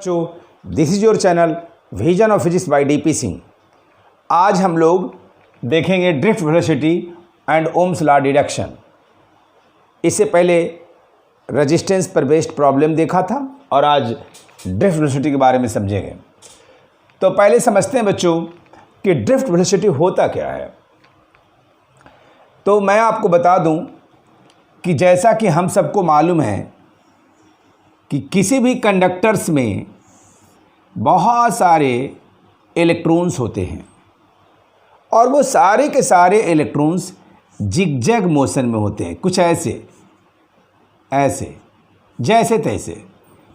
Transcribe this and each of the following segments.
बच्चों, this is your channel vision of physics bye DP Singh. आज हम लोग देखेंगे drift velocity and Ohm's law deduction. इससे पहले रेजिस्टेंस पर बेस्ड प्रॉब्लम देखा था और आज ड्रिफ्ट वेलोसिटी के बारे में समझेंगे। तो पहले समझते हैं बच्चों कि ड्रिफ्ट वेलोसिटी होता क्या है। तो मैं आपको बता दूं कि जैसा कि हम सबको मालूम है कि किसी भी कंडक्टर्स में बहुत सारे इलेक्ट्रॉन्स होते हैं और वो सारे के सारे इलेक्ट्रॉन्स जिगजैग मोशन में होते हैं, कुछ ऐसे जैसे तैसे,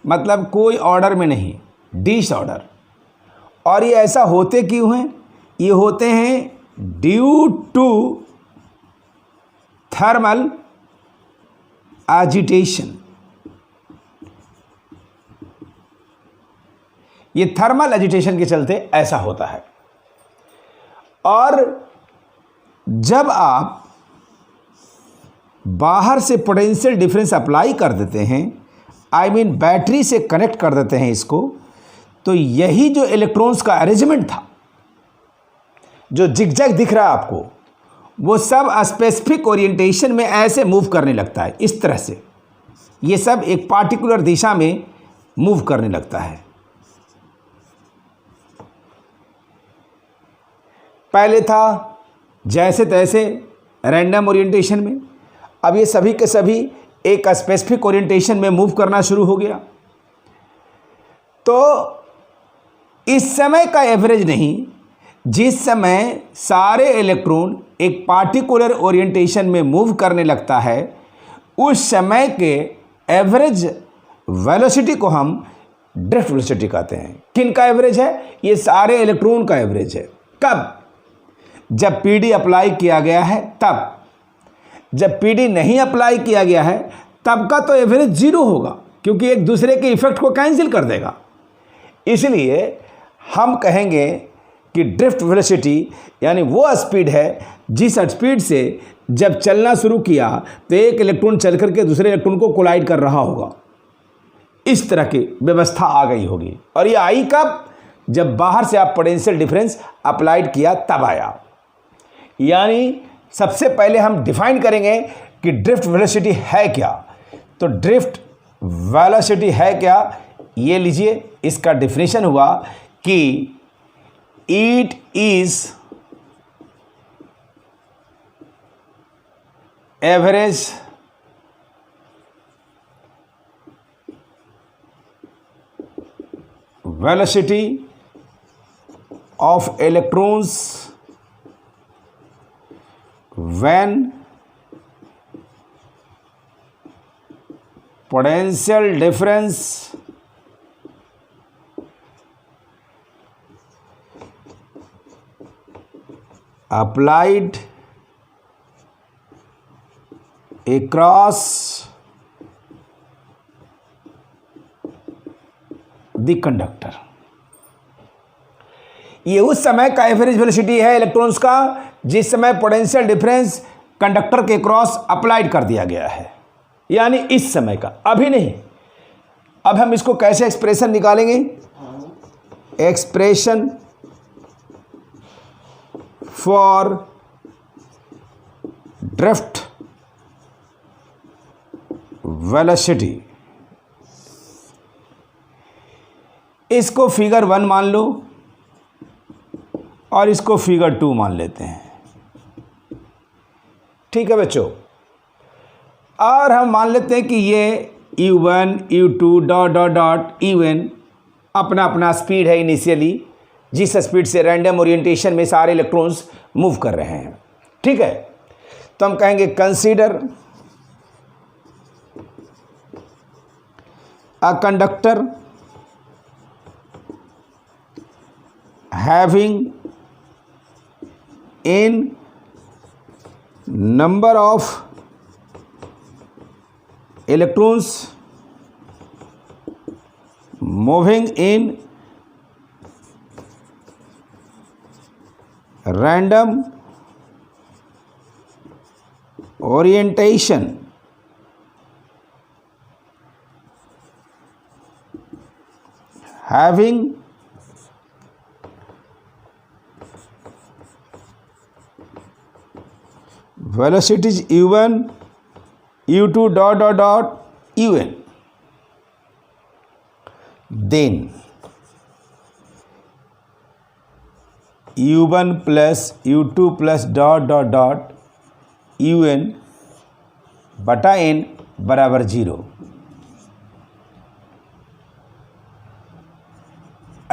मतलब कोई ऑर्डर में नहीं, डिसऑर्डर। और ये ऐसा होते क्यों हैं? ये होते हैं ड्यू टू थर्मल एजिटेशन। ये थर्मल एजिटेशन के चलते ऐसा होता है। और जब आप बाहर से पोटेंशियल डिफरेंस अप्लाई कर देते हैं, आई मीन बैटरी से कनेक्ट कर देते हैं इसको, तो यही जो इलेक्ट्रॉन्स का अरेंजमेंट था, जो जिगजैग दिख रहा है आपको, वो सब स्पेसिफिक ओरिएंटेशन में ऐसे मूव करने लगता है। इस तरह से ये सब एक पार्टिकुलर दिशा में मूव करने लगता है। पहले था जैसे तैसे रैंडम ओरिएंटेशन में, अब ये सभी के सभी एक स्पेसिफिक ओरिएंटेशन में मूव करना शुरू हो गया। तो इस समय का एवरेज नहीं, जिस समय सारे इलेक्ट्रॉन एक पार्टिकुलर ओरिएंटेशन में मूव करने लगता है, उस समय के एवरेज वेलोसिटी को हम ड्रिफ्ट वेलोसिटी कहते हैं। किन का एवरेज है? ये सारे इलेक्ट्रॉन का एवरेज है। कब? जब पीडी अप्लाई किया गया है तब। जब पीडी नहीं अप्लाई किया गया है तब का तो एवरेज जीरो होगा, क्योंकि एक दूसरे के इफेक्ट को कैंसिल कर देगा। इसलिए हम कहेंगे कि ड्रिफ्ट वेलोसिटी यानी वो स्पीड है जिस स्पीड से जब चलना शुरू किया तो एक इलेक्ट्रॉन चल करके दूसरे इलेक्ट्रॉन को कोलाइड कर रहा होगा। इस तरह की व्यवस्था आ गई होगी। और ये आई कब? जब बाहर से आप पोटेंशियल डिफरेंस अप्लाइड किया तब आया। यानी सबसे पहले हम डिफाइन करेंगे कि ड्रिफ्ट वेलोसिटी है क्या। तो ड्रिफ्ट वेलोसिटी है क्या, ये लीजिए, इसका डेफिनेशन हुआ कि it is average velocity of electrons when potential difference applied across the conductor। ये उस समय का एवरेज वेलोसिटी है इलेक्ट्रॉन्स का जिस समय पोटेंशियल डिफरेंस कंडक्टर के क्रॉस अप्लाइड कर दिया गया है, यानी इस समय का, अभी नहीं। अब हम इसको कैसे एक्सप्रेशन निकालेंगे? एक्सप्रेशन फॉर ड्रिफ्ट वेलोसिटी, इसको फिगर 1 मान लो और इसको फिगर 2 मान लेते हैं। ठीक है बच्चों। और हम मान लेते हैं कि ये U1 U2 dot dot dot UN अपना अपना स्पीड है इनिशियली, जिस स्पीड से रैंडम ओरिएंटेशन में सारे इलेक्ट्रॉन्स मूव कर रहे हैं। ठीक है। तो हम कहेंगे consider a conductor having in number of electrons moving in random orientation having velocities u1 u2 dot dot dot un, then u1 plus u2 plus dot dot dot un बटा n बराबर 0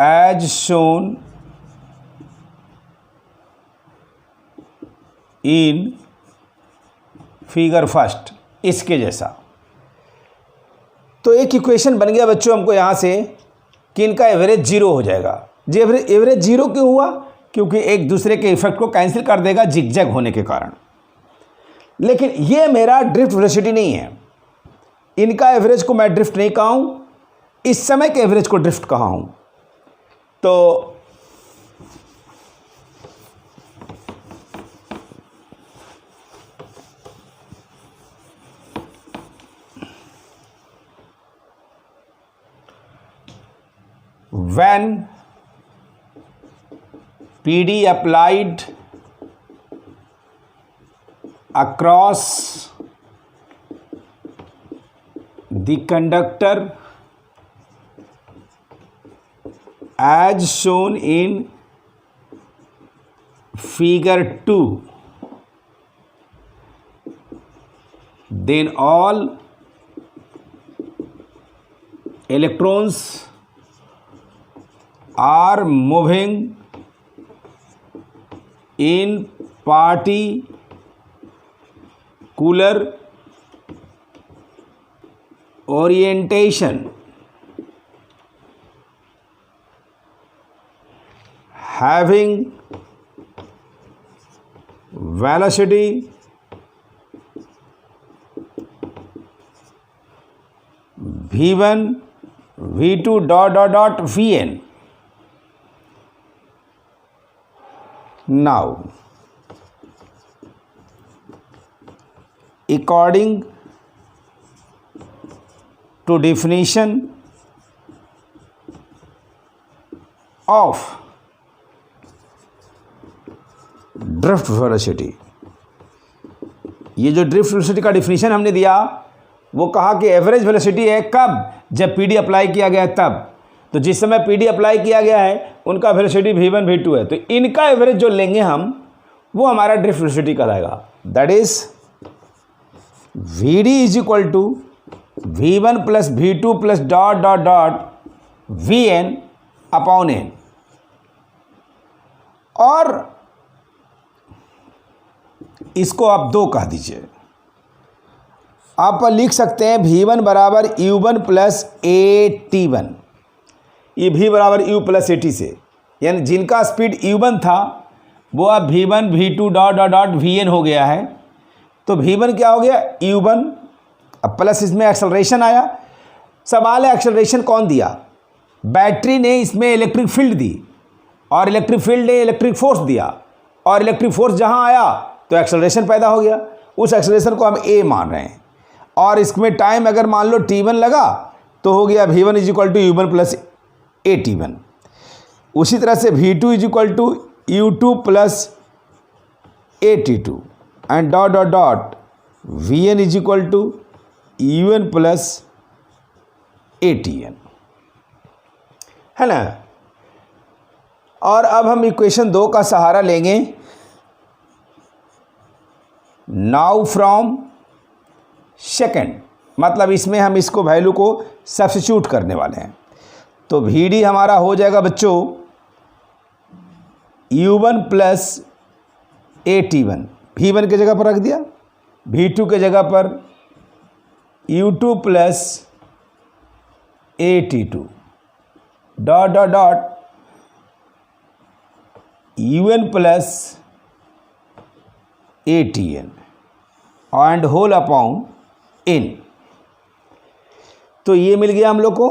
as shown in figure first, इसके जैसा। तो एक equation बन गया बच्चों हमको यहाँ से कि इनका एवरेज 0 हो जाएगा। जी एवरेज 0 क्यों हुआ? क्योंकि एक दूसरे के इफेक्ट को कैंसिल कर देगा जिगजैग होने के कारण। लेकिन ये मेरा ड्रिफ्ट वेलोसिटी नहीं है, इनका एवरेज को मैं ड्रिफ्ट नहीं कहा हूँ, इस समय के एवरेज को ड्रिफ्ट कहा हूँ। तो when PD applied across the conductor as shown in figure 2, then all electrons are moving in particular orientation having velocity v1 v2 dot dot dot vn. Now, according to definition of drift velocity, ये जो drift velocity का definition हमने दिया वो कहा कि average velocity है कब? जब पीडी अप्लाई किया गया है तब। तो जिस समय पीडी अप्लाई किया गया है उनका वेलोसिटी v1 v2 है, तो इनका एवरेज जो लेंगे हम वो हमारा ड्रिफ्ट वेलोसिटी कहलाएगा। That is vd is equal to v1 plus v2 plus dot dot dot vn upon n। और इसको आप 2 कह दीजिए। आप लिख सकते हैं v1 बराबर u1 प्लस at1, ये v बराबर u प्लस at से, यानी जिनका स्पीड u1 था वो अब v1 v2 dot dot dot vn हो गया है। तो v1 क्या हो गया? u1, अब प्लस इसमें एक्सेलरेशन आया। सवाल है एक्सेलरेशन कौन दिया? बैटरी ने इसमें इलेक्ट्रिक फील्ड दी और इलेक्ट्रिक फील्ड ने इलेक्ट्रिक फोर्स दिया, और इलेक्ट्रिक फोर्स जहाँ आया तो एक्सेलरेशन पैदा हो गया। उस एक्सेलरेशन को हम a मान रहे हैं, और इसमें टाइम अगर मान लो t1 लगा तो हो गया v1 is equal to u1 plus at1। उसी तरह से v2 is equal to u2 plus at2 and dot dot dot vn is equal to un plus atn, है ना। और अब हम इक्वेशन 2 का सहारा लेंगे। नाउ फ्रॉम सेकेंड, मतलब इसमें हम इसको वैल्यू को सब्स्टिट्यूट करने वाले हैं। तो vd हमारा हो जाएगा बच्चों u1 प्लस at1, v1 के जगह पर रख दिया, v2 के जगह पर u2 plus at2 dot dot dot un plus atn and whole upon n। तो ये मिल गया हम लोग को।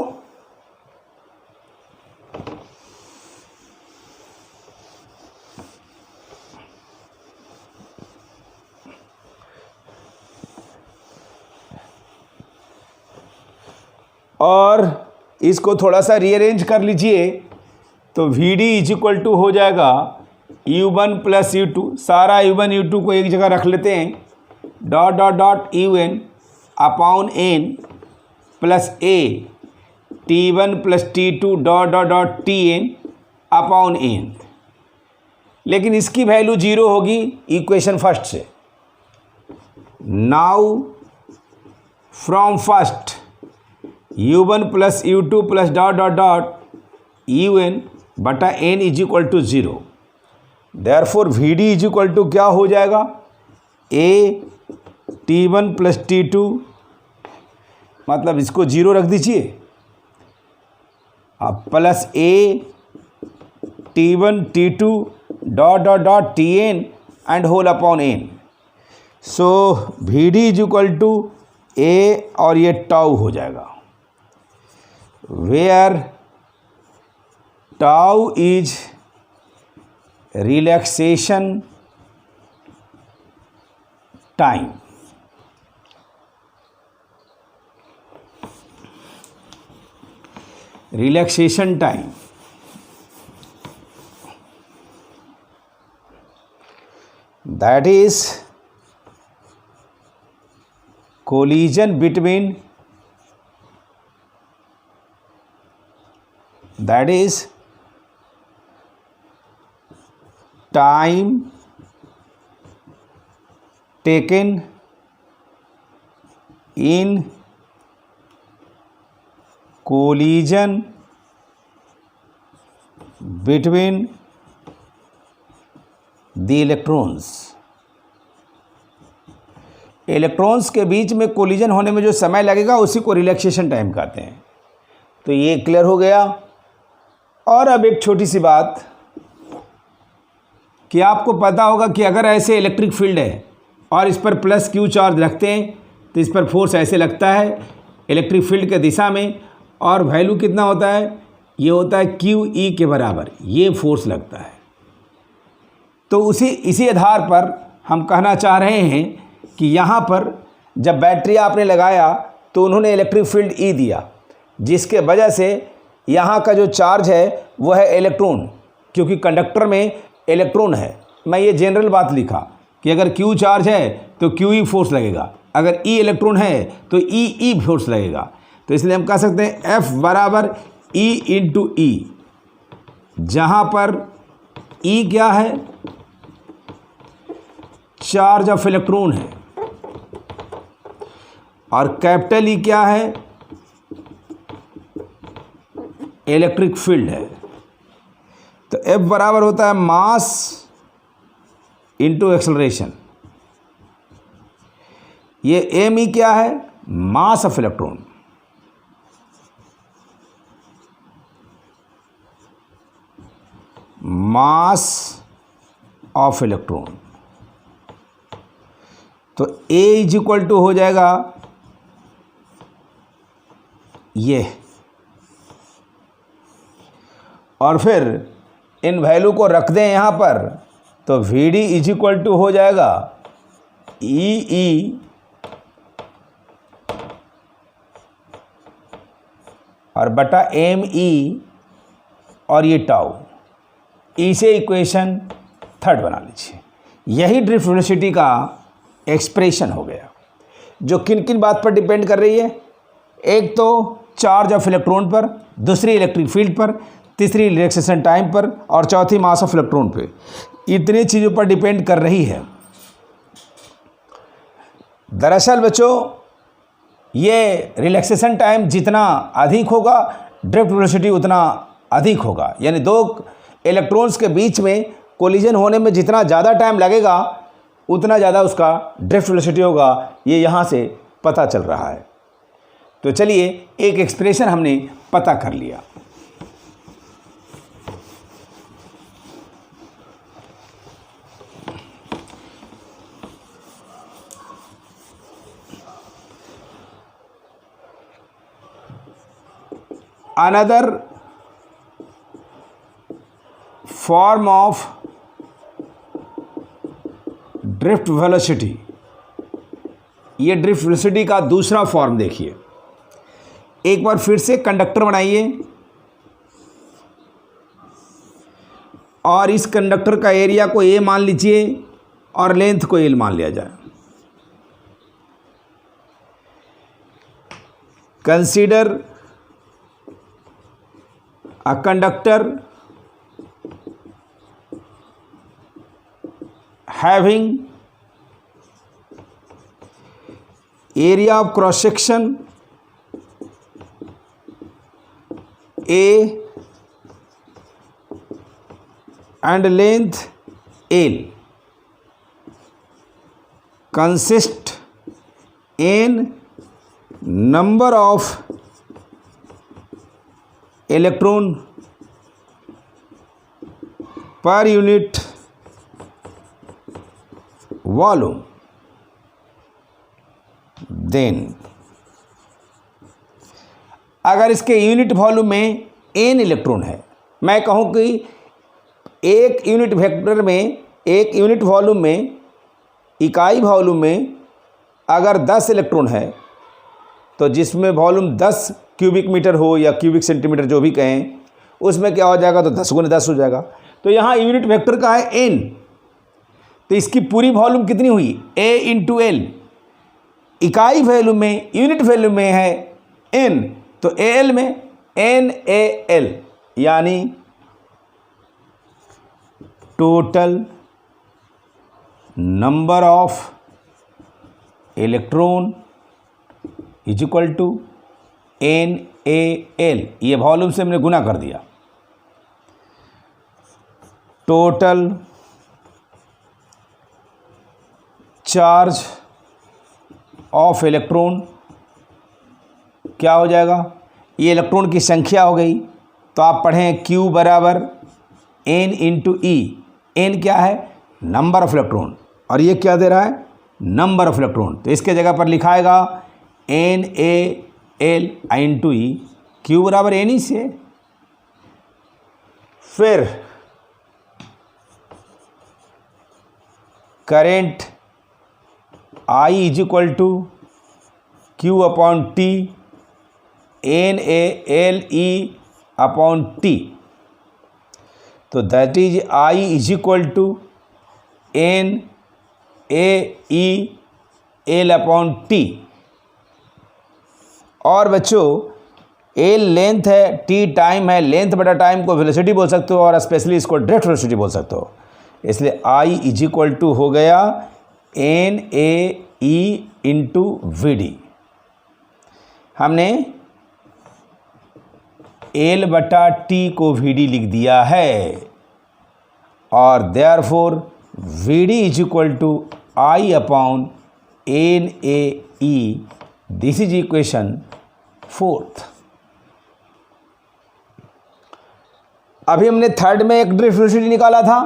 और इसको थोड़ा सा रीअरेंज कर लीजिए तो V D is equal to हो जाएगा u1 प्लस u2, सारा u1 u2 को एक जगह रख लेते हैं, dot dot dot un upon n plus a t1 plus t2 dot dot dot tn upon n। लेकिन इसकी वैल्यू 0 होगी इक्वेशन फर्स्ट से। Now from first u1 plus u2 plus dot dot dot un बटा n is equal to 0। Therefore V D is equal to क्या हो जाएगा, a t1 plus t2, मतलब इसको 0 रख दीजिए, अब plus a t1 t2 dot dot dot tn and whole upon n। So V D is equal to a और ये टाउ हो जाएगा, where tau is relaxation time. Relaxation time that is collision between, that is time taken in collision between the electrons. Electrons के बीच में collision होने में जो समय लगेगा उसी को रिलैक्सेशन टाइम कहते हैं। तो ये क्लियर हो गया। और अब एक छोटी सी बात कि आपको पता होगा कि अगर ऐसे इलेक्ट्रिक फील्ड है और इस पर प्लस क्यू चार्ज रखते हैं तो इस पर फोर्स ऐसे लगता है इलेक्ट्रिक फील्ड के दिशा में, और वैल्यू कितना होता है, ये होता है क्यू ई के बराबर, ये फोर्स लगता है। तो इसी आधार पर हम कहना चाह रहे हैं कि यहाँ पर जब बैटरी आपने लगाया तो उन्होंने इलेक्ट्रिक फील्ड ई दिया, जिसके वजह से यहाँ का जो चार्ज है वो है इलेक्ट्रॉन, क्योंकि कंडक्टर में इलेक्ट्रॉन है। मैं ये जनरल बात लिखा कि अगर क्यू चार्ज है तो क्यू ई फोर्स लगेगा, अगर ई इलेक्ट्रॉन है तो ई फोर्स लगेगा। तो इसलिए हम कह सकते हैं F बराबर ई इंटू ई, जहाँ पर ई क्या है, चार्ज ऑफ इलेक्ट्रॉन है, और कैपिटल ई क्या है, इलेक्ट्रिक फील्ड है। तो F बराबर होता है मास इंटू एक्सेलरेशन। ये एम ई क्या है, mass of electron. Mass of electron. तो A इज इक्वल टू हो जाएगा ये, और फिर इन वैल्यू को रख दें यहाँ पर, तो V D is equal to हो जाएगा ई और बटा एम ई, और ये टाउ। ई से इक्वेशन थर्ड बना लीजिए। यही ड्रिफ्ट वेलोसिटी का एक्सप्रेशन हो गया, जो किन किन बात पर डिपेंड कर रही है, एक तो चार्ज ऑफ इलेक्ट्रॉन पर, दूसरी इलेक्ट्रिक फील्ड पर, तीसरी रिलैक्सेशन टाइम पर, और चौथी मास ऑफ इलेक्ट्रॉन पे। इतनी चीज़ों पर डिपेंड कर रही है। दरअसल बच्चों, ये रिलैक्सेशन टाइम जितना अधिक होगा ड्रिफ्ट वेलोसिटी उतना अधिक होगा। यानी दो इलेक्ट्रॉन्स के बीच में कोलिजन होने में जितना ज़्यादा टाइम लगेगा उतना ज़्यादा उसका ड्रिफ्ट वेलोसिटी होगा। ये यहाँ से पता चल रहा है। तो चलिए एक एक्सप्रेशन हमने पता कर लिया। Another form of drift velocity, ये ड्रिफ्ट वेलोसिटी का दूसरा फॉर्म देखिए। एक बार फिर से कंडक्टर बनाइए और इस कंडक्टर का एरिया को ए मान लीजिए और लेंथ को एल मान लिया जाए। Consider a conductor having area of cross section A and length L consist in number of electron per unit volume. Then अगर इसके यूनिट वॉल्यूम में n इलेक्ट्रॉन है, मैं कहूँ कि एक यूनिट वेक्टर में, एक यूनिट वॉल्यूम में, इकाई वॉल्यूम में अगर 10 इलेक्ट्रॉन है तो जिसमें वॉल्यूम 10 क्यूबिक मीटर हो या क्यूबिक सेंटीमीटर जो भी कहें, उसमें क्या हो जाएगा, तो 10 गुने 10 हो जाएगा। तो यहाँ यूनिट वेक्टर का है n, तो इसकी पूरी वॉल्यूम कितनी हुई, A इंटू एल। इकाई वैल्यू में, यूनिट वैल्यू में है n, तो AL में NaL, यानी total number of electron is equal to NaL। ये वॉल्यूम से हमने गुना कर दिया। टोटल चार्ज ऑफ इलेक्ट्रॉन क्या हो जाएगा, ये इलेक्ट्रॉन की संख्या हो गई, तो आप पढ़ें Q बराबर N इंटू ई। N क्या है, नंबर ऑफ इलेक्ट्रॉन, और ये क्या दे रहा है, नंबर ऑफ इलेक्ट्रॉन। तो इसके जगह पर लिखाएगा NaL इंटू ई, Q बराबर N ही से। फिर current I is equal to Q upon T NaLe upon T, तो that is I is equal to NaEL upon T। और बच्चों L लेंथ है, T टाइम है, लेंथ बटा टाइम को वेलोसिटी बोल सकते हो और स्पेशली इसको ड्रिफ्ट वेलोसिटी बोल सकते हो। इसलिए I इज इक्वल टू हो गया NaE इंटू VD। हमने L बटा T को VD लिख दिया है और therefore VD is equal to I upon NaE। This is equation 4। अभी हमने थर्ड में एक ड्रिफ्ट वेलोसिटी निकाला था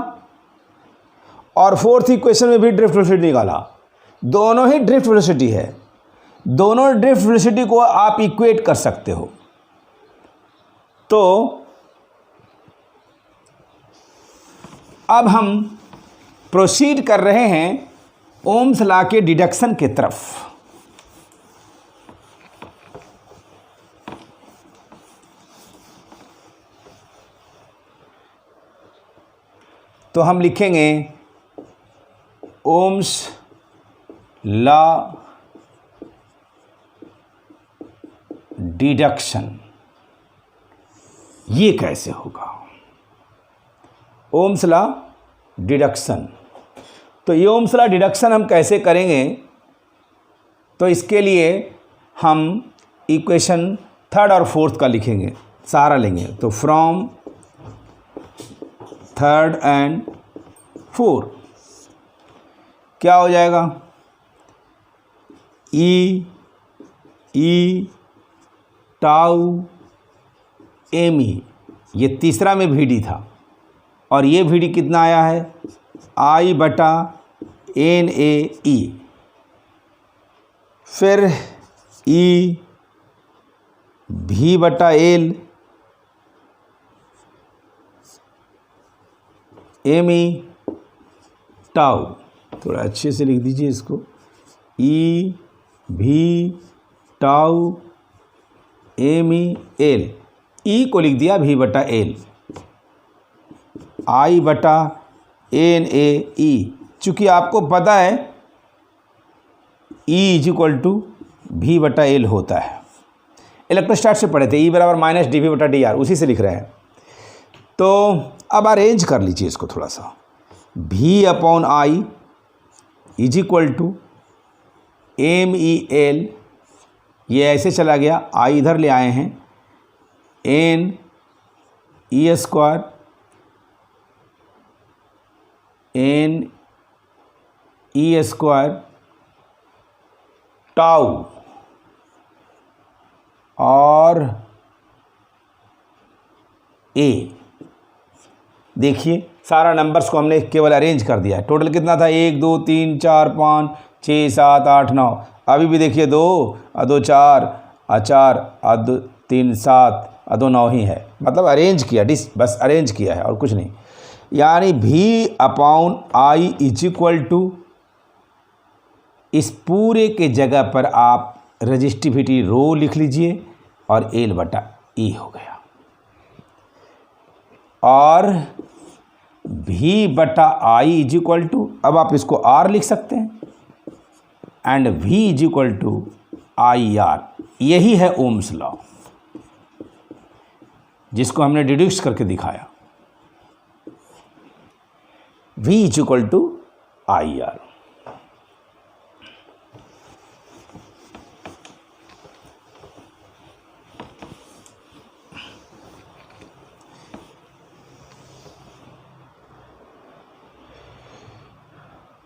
और फोर्थ इक्वेशन में भी ड्रिफ्ट वेलोसिटी निकाला। दोनों ही ड्रिफ्ट वेलोसिटी है, दोनों ड्रिफ्ट वेलोसिटी को आप इक्वेट कर सकते हो। तो अब हम प्रोसीड कर रहे हैं ओम्स लॉ के डिडक्शन की तरफ। तो हम लिखेंगे ओम्स लॉ डिडक्शन। ये कैसे होगा, ओम्स लॉ डिडक्शन। तो ये ओम्स लॉ डिडक्शन हम कैसे करेंगे, तो इसके लिए हम इक्वेशन थर्ड और फोर्थ का लिखेंगे, सहारा लेंगे। तो फ्रॉम थर्ड एंड फोर्थ क्या हो जाएगा, ई टाउ एम ई, ये तीसरा में VD था और ये VD कितना आया है, I बटा NaE। फिर E V बटा L ME टाउ। थोड़ा अच्छे से लिख दीजिए इसको, E V tau M E L, E को लिख दिया भी बटा एल, आई बटा एन ए ई। चूँकि आपको पता है E is equal to V बटा एल होता है, इलेक्ट्रोस्टैट से पढ़े थे, ई बराबर माइनस डी वी बटा डी आर, उसी से लिख रहे हैं। तो अब अरेंज कर लीजिए इसको थोड़ा सा, V upon I is equal to M E L, ये ऐसे चला गया, आई इधर ले आए हैं, N E square N E square tau और ए। देखिए सारा नंबर्स को हमने केवल अरेंज कर दिया है। टोटल कितना था, 1 2 3 4 5 6 7 8 9। अभी भी देखिए 2 और 2 4 और 4 और 2 3 7 और 2 9 ही है, मतलब अरेंज किया, बस अरेंज किया है और कुछ नहीं। यानी V upon I is equal to, इस पूरे के जगह पर आप रजिस्टिविटी रो लिख लीजिए और एल बटा ई हो गया, और भी बटा आई इज इक्वल टू, अब आप इसको आर लिख सकते हैं, and V is equal to I R. यही है ओम्स लॉ जिसको हमने डिड्यूस करके दिखाया, V is equal to I R.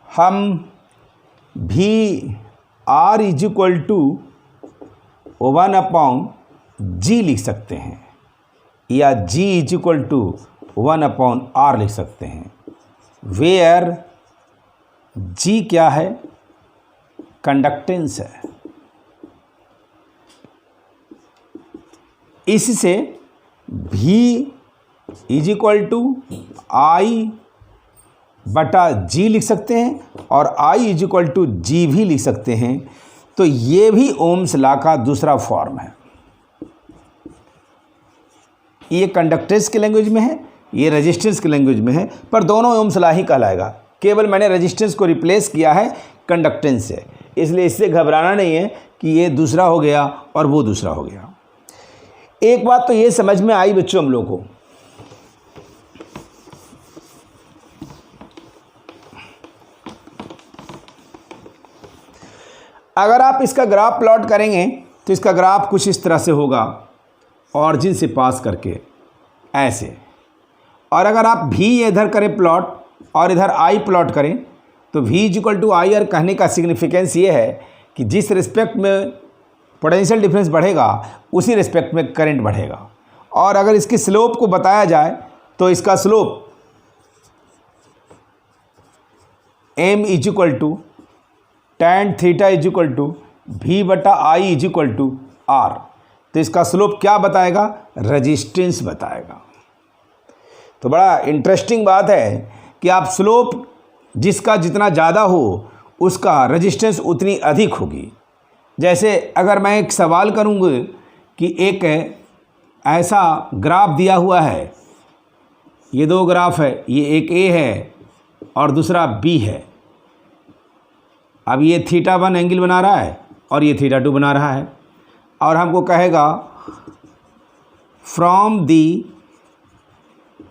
हम भी R is equal to 1 upon G लिख सकते हैं, या G is equal to 1 upon R लिख सकते हैं, वेयर जी क्या है, कंडक्टेंस है। इससे भी इज इक्वल टू आई बटा जी लिख सकते हैं और आई इज इक्वल टू जी भी लिख सकते हैं। तो ये भी ओम्स लॉ का दूसरा फॉर्म है। ये कंडक्टेंस के लैंग्वेज में है, ये रेजिस्टेंस के लैंग्वेज में है, पर दोनों ओम्स लॉ ही कहलाएगा। केवल मैंने रेजिस्टेंस को रिप्लेस किया है कंडक्टेंस से, इसलिए इससे घबराना नहीं है कि ये दूसरा हो गया और वो दूसरा हो गया। एक बात तो ये समझ में आई बच्चों हम लोगों को, अगर आप इसका ग्राफ प्लॉट करेंगे तो इसका ग्राफ कुछ इस तरह से होगा, ऑरिजिन से पास करके ऐसे। और अगर आप भी इधर करें प्लॉट और इधर आई प्लॉट करें तो V is equal to I R कहने का सिग्निफिकेंस ये है कि जिस रिस्पेक्ट में पोटेंशियल डिफरेंस बढ़ेगा उसी रिस्पेक्ट में करंट बढ़ेगा। और अगर इसकी स्लोप को बताया जाए तो इसका slope M is equal to tan theta is equal to V बटा I is equal to R. तो इसका स्लोप क्या बताएगा, रेजिस्टेंस बताएगा। तो बड़ा इंटरेस्टिंग बात है कि आप स्लोप जिसका जितना ज़्यादा हो उसका रेजिस्टेंस उतनी अधिक होगी। जैसे अगर मैं एक सवाल करूँगा कि एक ऐसा ग्राफ दिया हुआ है, ये दो ग्राफ है, ये एक ए है और दूसरा बी है। अब ये θ1 एंगल बना रहा है और ये θ2 बना रहा है, और हमको कहेगा from the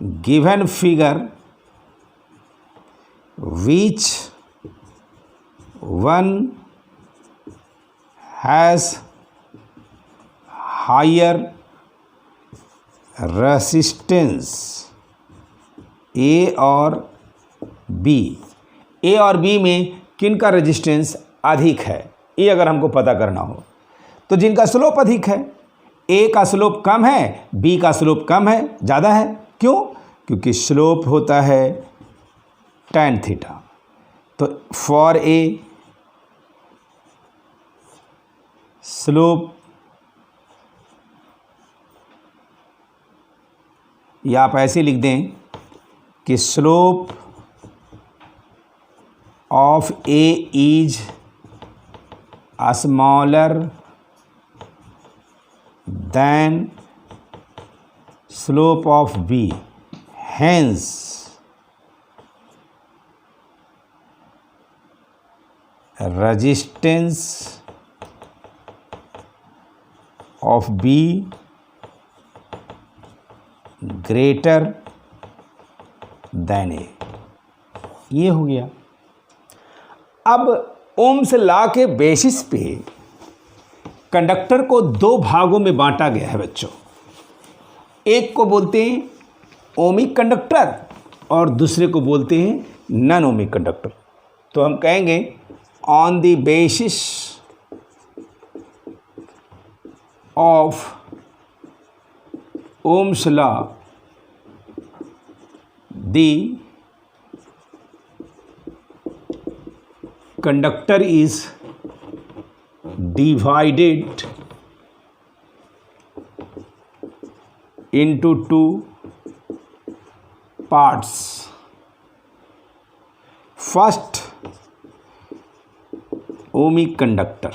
given figure which one has higher resistance A और बी। ए और बी में किन का रेजिस्टेंस अधिक है, ये अगर हमको पता करना हो तो जिनका स्लोप अधिक है, ए का स्लोप कम है, बी का स्लोप कम है, ज़्यादा है। क्यों? क्योंकि स्लोप होता है tan थीटा। तो फॉर ए स्लोप, या आप ऐसे लिख दें कि slope of A is smaller than slope of B. Hence, resistance of B greater than A. ये हो गया। अब ओम्स लॉ के बेसिस पे कंडक्टर को दो भागों में बांटा गया है बच्चों। एक को बोलते हैं ओमिक कंडक्टर और दूसरे को बोलते हैं नॉन ओमिक कंडक्टर। तो हम कहेंगे on the basis of Ohm's law the conductor is divided into two parts. First, ohmic conductor.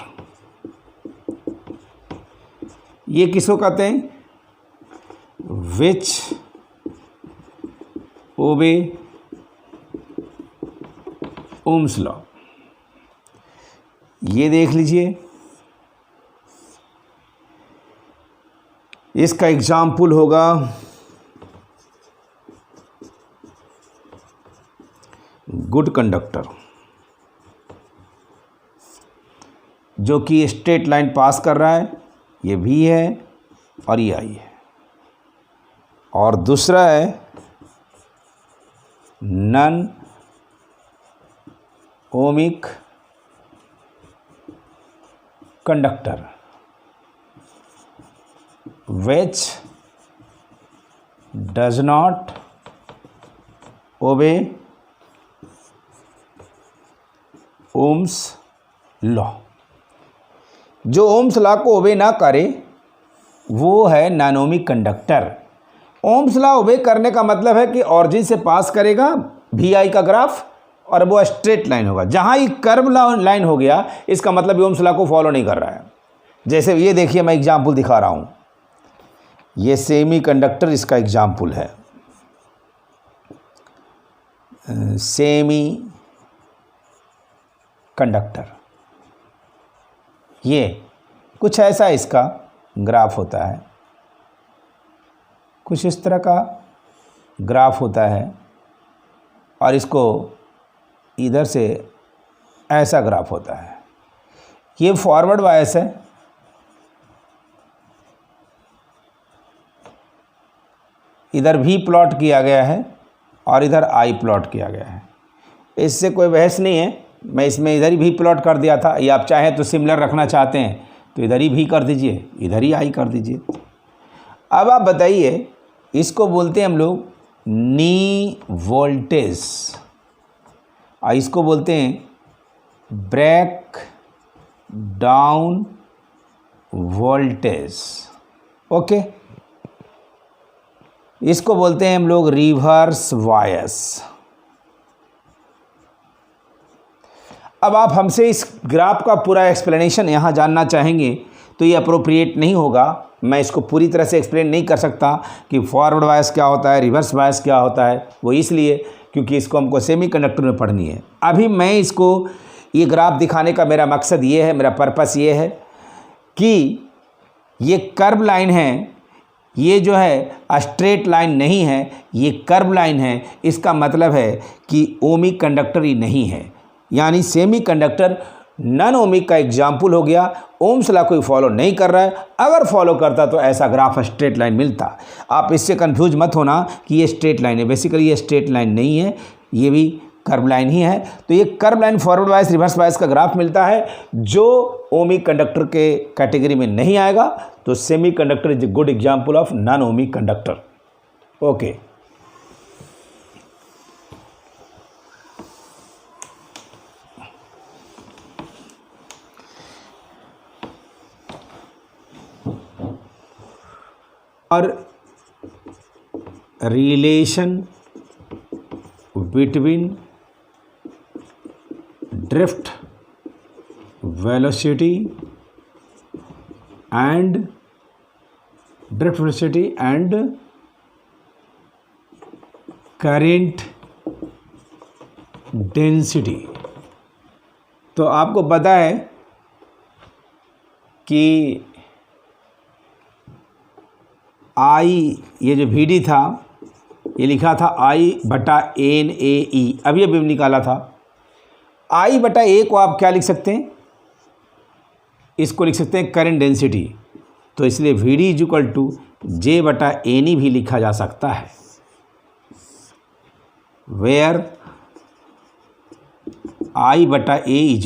ये किसको कहते हैं? Which obey Ohm's law. ये देख लीजिए, इसका एग्जाम्पल होगा गुड कंडक्टर, जो कि स्ट्रेट लाइन पास कर रहा है, ये भी है और ये आई है। और दूसरा है non ohmic conductor which does not obey Ohm's law। जो ओम्स लॉ को ओबे ना करे वो है non ohmic conductor. Ohm's law ओबे करने का मतलब है कि ऑरिजिन से पास करेगा वी आई का ग्राफ और वो स्ट्रेट लाइन होगा। जहाँ ये कर्व लाइन हो गया इसका मतलब ओम्स लॉ को फॉलो नहीं कर रहा है। जैसे ये देखिए, मैं एग्जांपल दिखा रहा हूँ, ये सेमी कंडक्टर इसका एग्जांपल है। सेमी कंडक्टर ये कुछ ऐसा इसका ग्राफ होता है, कुछ इस तरह का ग्राफ होता है और इसको इधर से ऐसा ग्राफ होता है। ये फॉरवर्ड बायस है, इधर भी प्लॉट किया गया है और इधर आई प्लॉट किया गया है। इससे कोई बहस नहीं है, मैं इसमें इधर ही भी प्लॉट कर दिया था, या आप चाहें तो सिमिलर रखना चाहते हैं तो इधर ही भी कर दीजिए, इधर ही आई कर दीजिए। अब आप बताइए, इसको बोलते हैं हम लोग नी वोल्टेज और इसको बोलते हैं ब्रेक डाउन वोल्टेज। ओके, इसको बोलते हैं हम लोग रिवर्स वायस। अब आप हमसे इस ग्राफ का पूरा एक्सप्लेनेशन यहाँ जानना चाहेंगे तो ये अप्रोप्रिएट नहीं होगा। मैं इसको पूरी तरह से एक्सप्लेन नहीं कर सकता कि फॉरवर्ड वायस क्या होता है, रिवर्स वायस क्या होता है, वो इसलिए क्योंकि इसको हमको सेमी कंडक्टर में पढ़नी है। अभी मैं इसको ये ग्राफ दिखाने का मेरा मकसद ये है, मेरा पर्पस ये है कि ये कर्व लाइन है, ये जो है स्ट्रेट लाइन नहीं है, ये कर्व लाइन है। इसका मतलब है कि ओमिक कंडक्टर ही नहीं है, यानी सेमी कंडक्टर नॉन ओमिक का एग्जाम्पल हो गया। ओम्स लॉ कोई फॉलो नहीं कर रहा है, अगर फॉलो करता तो ऐसा ग्राफ स्ट्रेट लाइन मिलता। आप इससे कंफ्यूज मत होना कि ये स्ट्रेट लाइन है, बेसिकली ये स्ट्रेट लाइन नहीं है, ये भी कर्व लाइन ही है। तो ये curve line forward wise reverse wise का ग्राफ मिलता है जो ओमिक कंडक्टर के कैटेगरी में नहीं आएगा। तो semiconductor is a good example of non ohmic conductor. Okay, और relation between drift velocity and drift velocity and current density. तो आपको पता है कि आई, ये जो VD था ये लिखा था I/NAE, अभी निकाला था। I/A को आप क्या लिख सकते हैं, इसको लिख सकते हैं करंट डेंसिटी। तो इसलिए VD = J/NE भी लिखा जा सकता है, वेयर I/A =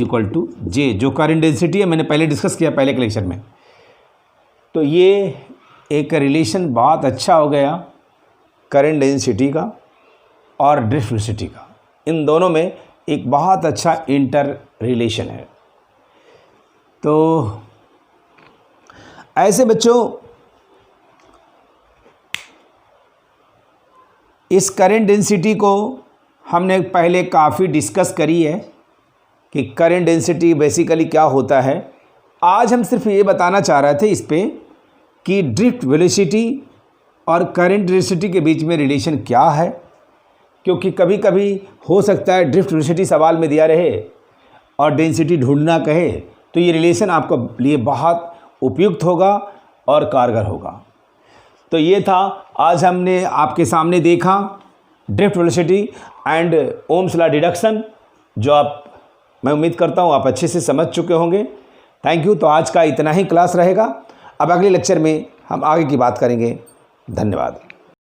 J, जो करंट डेंसिटी है, मैंने पहले डिस्कस किया पहले के लेक्चर में। तो ये एक रिलेशन बहुत अच्छा हो गया करंट डेंसिटी का और ड्रिफ्ट वेलोसिटी का, इन दोनों में एक बहुत अच्छा इंटर रिलेशन है। तो ऐसे बच्चों, इस करंट डेंसिटी को हमने पहले काफ़ी डिस्कस करी है कि करंट डेंसिटी बेसिकली क्या होता है। आज हम सिर्फ ये बताना चाह रहे थे इस पे कि ड्रिफ्ट वेलोसिटी और करंट डेंसिटी के बीच में रिलेशन क्या है, क्योंकि कभी कभी हो सकता है ड्रिफ्ट वेलोसिटी सवाल में दिया रहे और डेंसिटी ढूंढना कहे, तो ये रिलेशन आपको लिए बहुत उपयुक्त होगा और कारगर होगा। तो ये था, आज हमने आपके सामने देखा drift velocity and Ohm's law deduction, जो मैं उम्मीद करता हूँ आप अच्छे से समझ चुके होंगे। Thank you. तो आज का इतना ही क्लास रहेगा, अब अगले लेक्चर में हम आगे की बात करेंगे। धन्यवाद।